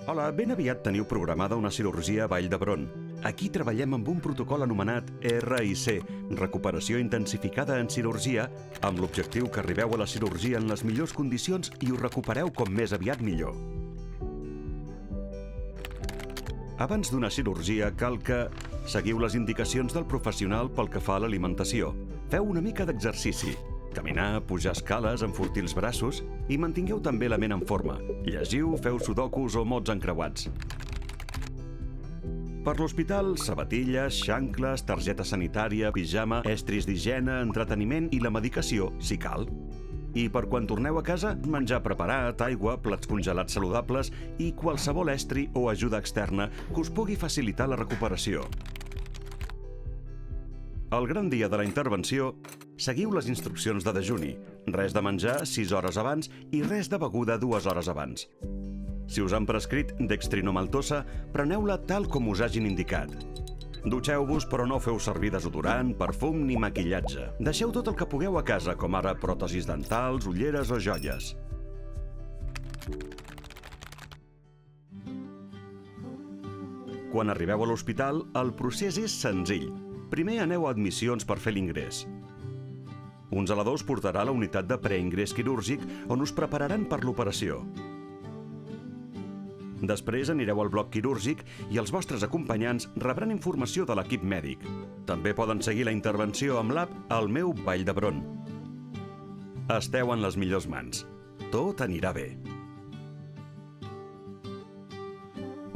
Hola, ben aviat teniu programada una cirurgia a Vall d'Hebron. Aquí treballem amb un protocol anomenat RIC, Recuperació Intensificada en Cirurgia, amb l'objectiu que arribeu a la cirurgia en les millors condicions i us recupereu com més aviat millor. Abans d'una cirurgia cal que seguiu les indicacions del professional pel que fa a l'alimentació. Feu una mica d'exercici. Caminar, pujar escales, enfortir els braços i mantingueu també la ment en forma. Llegiu, feu sudokus o mots encreuats. Per l'hospital, sabatilles, xancles, targeta sanitària, pijama, estris d'higiene, entreteniment i la medicació, si cal. I per quan torneu a casa, menjar preparat, aigua, plats congelats saludables i qualsevol estri o ajuda externa que us pugui facilitar la recuperació. El gran dia de la intervenció, seguiu les instruccions de dejuni. Res de menjar 6 hores abans i res de beguda 2 hores abans. Si us han prescrit dextrinomaltosa, preneu-la tal com us hagin indicat. Dutxeu-vos, però no feu servir desodorant, perfum ni maquillatge. Deixeu tot el que pugueu a casa, com ara pròtesis dentals, ulleres o joies. Quan arribeu a l'hospital, el procés és senzill. Primer aneu a admissions per fer l'ingrés. Un zelador us portarà a la unitat de preingrés quirúrgic on us prepararan per l'operació. Després anireu al bloc quirúrgic i els vostres acompanyants rebran informació de l'equip mèdic. També poden seguir la intervenció amb l'app El meu Vall d'Hebron. Esteu en les millors mans. Tot anirà bé.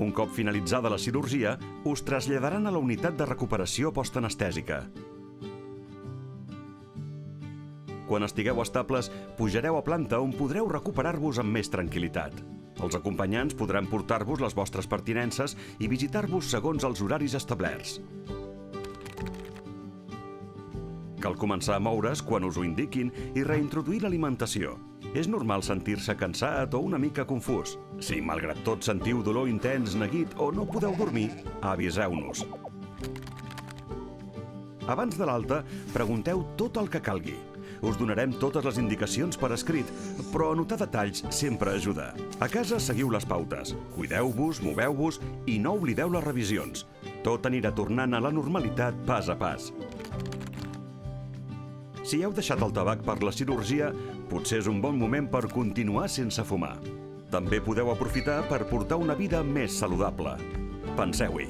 Un cop finalitzada la cirurgia, us traslladaran a la unitat de recuperació postanestèsica. Quan estigueu estables, pujareu a planta on podreu recuperar-vos amb més tranquil·litat. Els acompanyants podran portar-vos les vostres pertinences i visitar-vos segons els horaris establerts. Cal començar a moure's quan us ho indiquin i reintroduir l'alimentació. És normal sentir-se cansat o una mica confús. Si, malgrat tot, sentiu dolor intens, neguit o no podeu dormir, aviseu-nos. Abans de l'alta, pregunteu tot el que calgui. Us donarem totes les indicacions per escrit, però anotar detalls sempre ajuda. A casa seguiu les pautes. Cuideu-vos, moveu-vos i no oblideu les revisions. Tot anirà tornant a la normalitat pas a pas. Si heu deixat el tabac per la cirurgia, potser és un bon moment per continuar sense fumar. També podeu aprofitar per portar una vida més saludable. Penseu-hi.